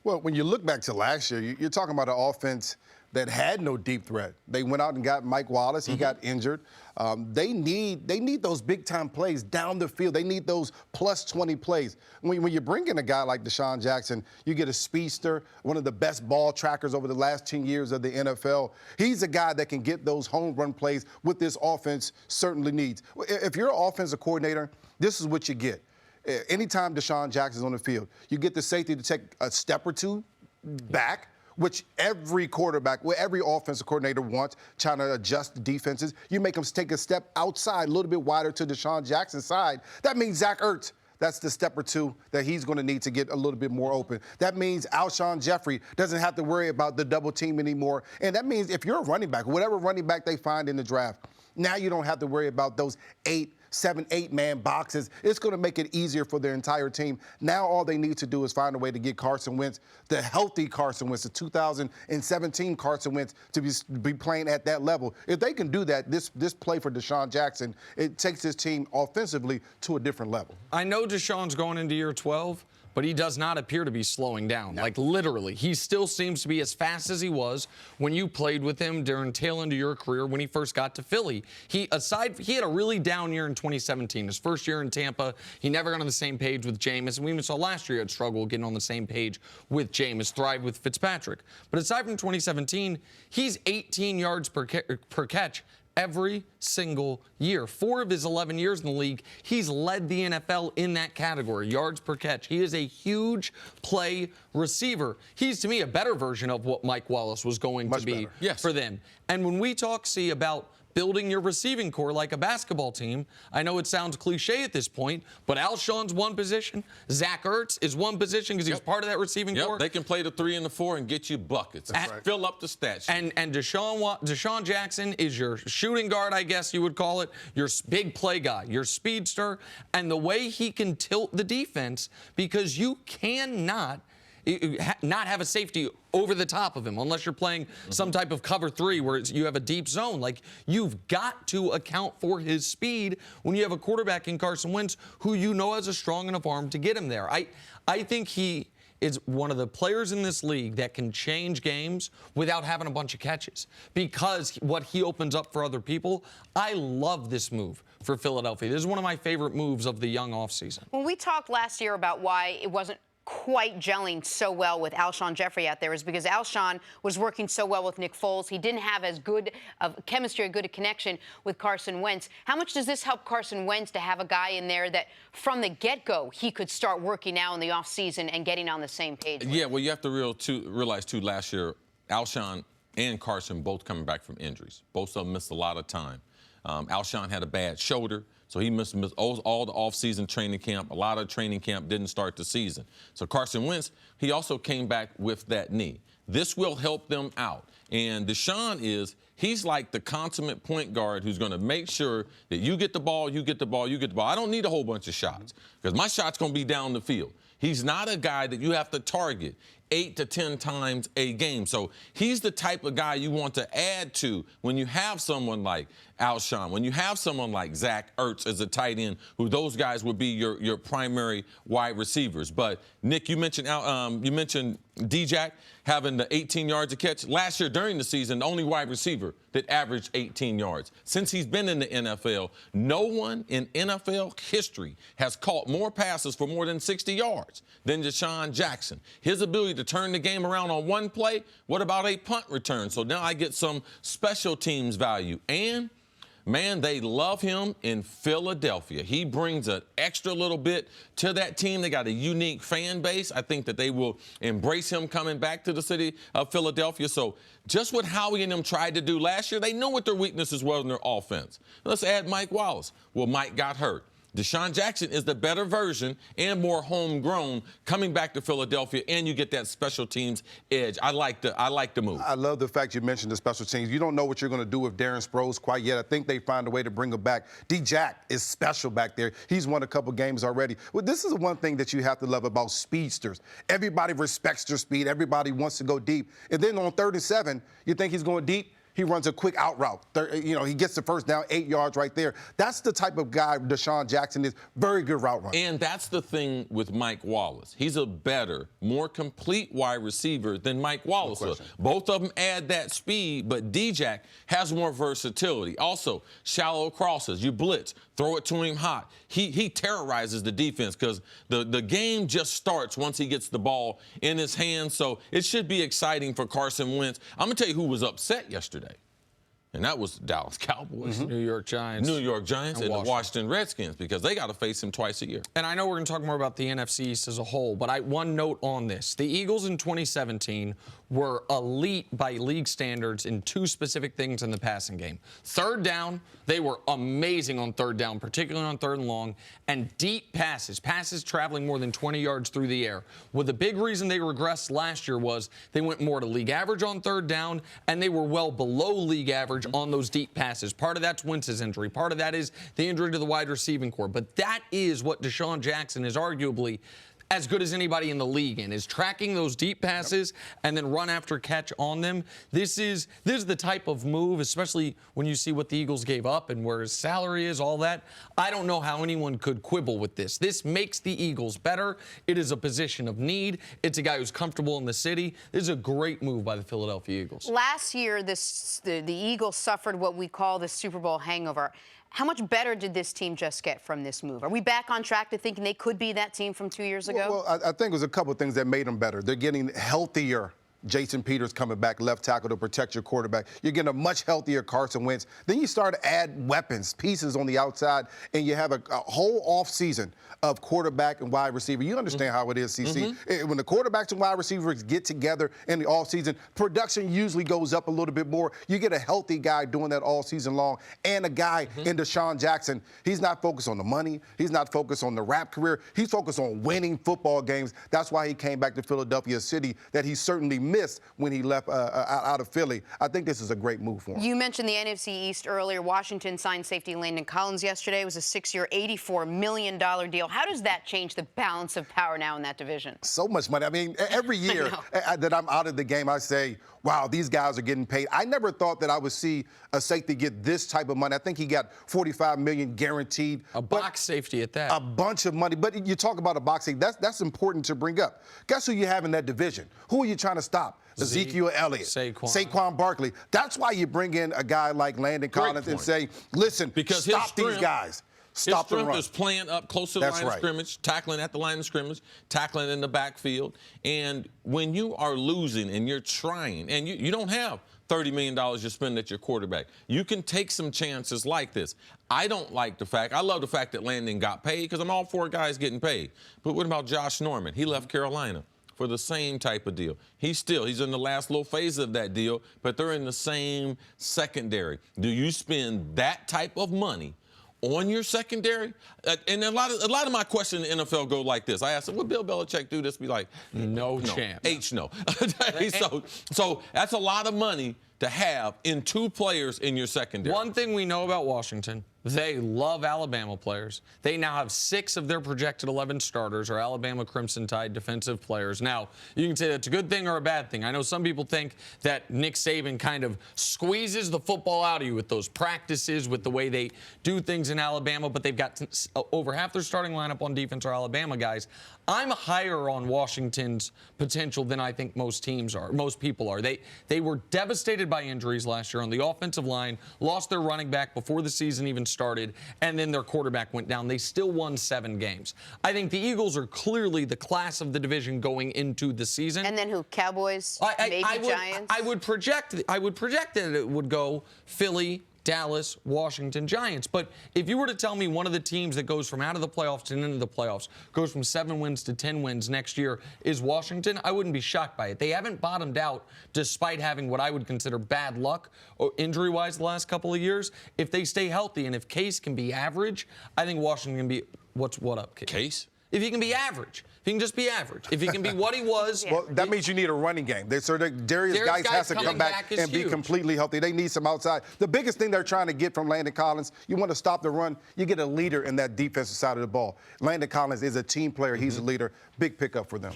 Well, when you look back to last year, you're talking about an offense that had no deep threat. They went out and got Mike Wallace. He got injured. They need those big-time plays down the field. They need those plus 20 plays. When you bring in a guy like DeSean Jackson, you get a speedster, one of the best ball trackers over the last 10 years of the NFL. He's a guy that can get those home run plays what this offense certainly needs. If you're an offensive coordinator, this is what you get. Anytime DeSean Jackson's on the field, you get the safety to take a step or two back, which every quarterback, every offensive coordinator wants, trying to adjust defenses. You make them take a step outside, a little bit wider to DeSean Jackson's side. That means Zach Ertz. That's the step or two that he's going to need to get a little bit more open. That means Alshon Jeffrey doesn't have to worry about the double team anymore. And that means if you're a running back, whatever running back they find in the draft, now you don't have to worry about those 7, 8-man boxes. It's going to make it easier for their entire team. Now all they need to do is find a way to get Carson Wentz, the healthy Carson Wentz, the 2017 Carson Wentz, to be playing at that level. If they can do that, this play for DeSean Jackson, it takes his team offensively to a different level. I know DeSean's going into year 12, but he does not appear to be slowing down. No. Like, literally. He still seems to be as fast as he was when you played with him during tail end of your career when he first got to Philly. He had a really down year in 2017. His first year in Tampa, he never got on the same page with Jameis. And we even saw last year he had struggled getting on the same page with Jameis, thrived with Fitzpatrick. But aside from 2017, he's 18 yards per catch every single year. 4 of his 11 years in the league, he's led the NFL in that category, yards per catch. He is a huge play receiver. He's, to me, a better version of what Mike Wallace was going to be for them. And when we talk, about building your receiving core like a basketball team, I know it sounds cliche at this point, but Alshon's one position, Zach Ertz is one position because he's part of that receiving core. They can play the 3 and the 4 and get you buckets. Fill up the stat sheet. And DeSean Jackson is your shooting guard, I guess you would call it, your big play guy, your speedster, and the way he can tilt the defense, because you cannot not have a safety over the top of him unless you're playing some type of cover 3 where you have a deep zone. Like, you've got to account for his speed when you have a quarterback in Carson Wentz who you know has a strong enough arm to get him there. I think he is one of the players in this league that can change games without having a bunch of catches, because what he opens up for other people. I love this move for Philadelphia. This is one of my favorite moves of the young offseason. When we talked last year about why it wasn't quite gelling so well with Alshon Jeffrey out there, is because Alshon was working so well with Nick Foles. He didn't have as good of chemistry, a good connection with Carson Wentz. How much does this help Carson Wentz to have a guy in there that from the get-go he could start working now in the offseason and getting on the same page with? Yeah, well, you have to realize, too, last year, Alshon and Carson both coming back from injuries. Both of them missed a lot of time. Alshon had a bad shoulder, so he missed all the offseason training camp. A lot of training camp didn't start the season. So Carson Wentz, he also came back with that knee. This will help them out. And DeSean he's like the consummate point guard who's going to make sure that you get the ball, you get the ball, you get the ball. I don't need a whole bunch of shots because my shot's going to be down the field. He's not a guy that you have to target 8 to 10 times a game. So he's the type of guy you want to add to when you have someone like Alshon, when you have someone like Zach Ertz as a tight end, who those guys would be your primary wide receivers. But, Nick, you mentioned D-Jack having the 18 yards a catch. Last year during the season, the only wide receiver that averaged 18 yards. Since he's been in the NFL, no one in NFL history has caught more passes for more than 60 yards than DeSean Jackson. His ability to turn the game around on one play, what about a punt return? So now I get some special teams value. And, man, they love him in Philadelphia. He brings an extra little bit to that team. They got a unique fan base. I think that they will embrace him coming back to the city of Philadelphia. So just what Howie and them tried to do last year, they know what their weaknesses were in their offense. Let's add Mike Wallace. Well, Mike got hurt. DeSean Jackson is the better version and more homegrown coming back to Philadelphia, and you get that special teams edge. I like the move. I love the fact you mentioned the special teams. You don't know what you're going to do with Darren Sproles quite yet. I think they find a way to bring him back. D-Jack is special back there. He's won a couple games already. Well, this is one thing that you have to love about speedsters. Everybody respects their speed. Everybody wants to go deep. And then on 3rd and 7, you think he's going deep. he runs a quick out route. He gets the first down, 8 yards right there. That's the type of guy DeSean Jackson is. Very good route runner. And that's the thing with Mike Wallace. He's a better, more complete wide receiver than Mike Wallace was. Both of them add that speed, but D-Jack has more versatility. Also, shallow crosses. You blitz, throw it to him hot. He terrorizes the defense because the game just starts once he gets the ball in his hands. So it should be exciting for Carson Wentz. I'm going to tell you who was upset yesterday. And that was Dallas Cowboys. New York Giants. New York Giants and the Washington Redskins, because they got to face him twice a year. And I know we're going to talk more about the NFC East as a whole, but one note on this. The Eagles in 2017 were elite by league standards in two specific things in the passing game. Third down, they were amazing on third down, particularly on third and long, and deep passes traveling more than 20 yards through the air. Well, the big reason they regressed last year was they went more to league average on third down, and they were well below league average on those deep passes. Part of that's Wentz's injury. Part of that is the injury to the wide receiving core. But that is what DeSean Jackson is arguably as good as anybody in the league in, is tracking those deep passes and then run after catch on them. This is the type of move, especially when you see what the Eagles gave up and where his salary is, all that. I don't know how anyone could quibble with this. This makes the Eagles better. It is a position of need. It's a guy who's comfortable in the city. This is a great move by the Philadelphia Eagles. Last year, the Eagles suffered what we call the Super Bowl hangover. How much better did this team just get from this move? Are we back on track to thinking they could be that team from 2 years ago? Well, I think it was a couple of things that made them better. They're getting healthier. Jason Peters coming back, left tackle to protect your quarterback. You're getting a much healthier Carson Wentz. Then you start to add weapons, pieces on the outside, and you have a whole offseason of quarterback and wide receiver. You understand how it is, CC. When the quarterbacks and wide receivers get together in the offseason, production usually goes up a little bit more. You get a healthy guy doing that all season long, and a guy in DeSean Jackson. He's not focused on the money. He's not focused on the rap career. He's focused on winning football games. That's why he came back to Philadelphia, a city that he certainly missed when he left out of Philly. I think this is a great move for him. You mentioned the NFC East earlier. Washington signed safety Landon Collins yesterday. It was a 6-year, $84 million deal. How does that change the balance of power now in that division? So much money. I mean, every year that I'm out of the game, I say, wow, these guys are getting paid. I never thought that I would see a safety get this type of money. I think he got $45 million guaranteed. A box safety at that. A bunch of money. But you talk about a box safety. That's important to bring up. Guess who you have in that division? Who are you trying to stop? Ezekiel Elliott, Saquon Barkley. That's why you bring in a guy like Landon Collins and say, listen, stop these guys. Stop the run. His strength is playing up close to the line of scrimmage, tackling at the line of scrimmage, tackling in the backfield. And when you are losing and you're trying, and you don't have $30 million you spend at your quarterback, you can take some chances like this. I don't like the fact, I love the fact that Landon got paid because I'm all for guys getting paid. But what about Josh Norman? He left Carolina for the same type of deal. He's in the last little phase of that deal, but they're in the same secondary. Do you spend that type of money on your secondary? And a lot of my questions in the NFL go like this. I ask them, would Bill Belichick do this? Be like, no chance. No. So that's a lot of money to have in two players in your secondary. One thing we know about Washington, they love Alabama players. They now have 6 of their projected 11 starters are Alabama Crimson Tide defensive players. Now, you can say that's a good thing or a bad thing. I know some people think that Nick Saban kind of squeezes the football out of you with those practices, with the way they do things in Alabama, but they've got over half their starting lineup on defense are Alabama guys. I'm higher on Washington's potential than I think most people are. They were devastated by injuries last year on the offensive line, lost their running back before the season even started, and then their quarterback went down. They still won 7 games. I think the Eagles are clearly the class of the division going into the season. And then who? Cowboys? Maybe Giants? I would project that it would go Philly, Dallas, Washington, Giants. But if you were to tell me one of the teams that goes from out of the playoffs and into the playoffs, goes from 7 wins to 10 wins next year is Washington, I wouldn't be shocked by it. They haven't bottomed out despite having what I would consider bad luck or injury-wise the last couple of years. If they stay healthy and if Case can be average, I think Washington can be what up, Case? Case? If he can be average. If he can just be average. If he can be what he was. Well, that means you need a running game. Darius Guice has to come back and be completely healthy. They need some outside. The biggest thing they're trying to get from Landon Collins, you want to stop the run, you get a leader in that defensive side of the ball. Landon Collins is a team player. He's a leader. Big pickup for them.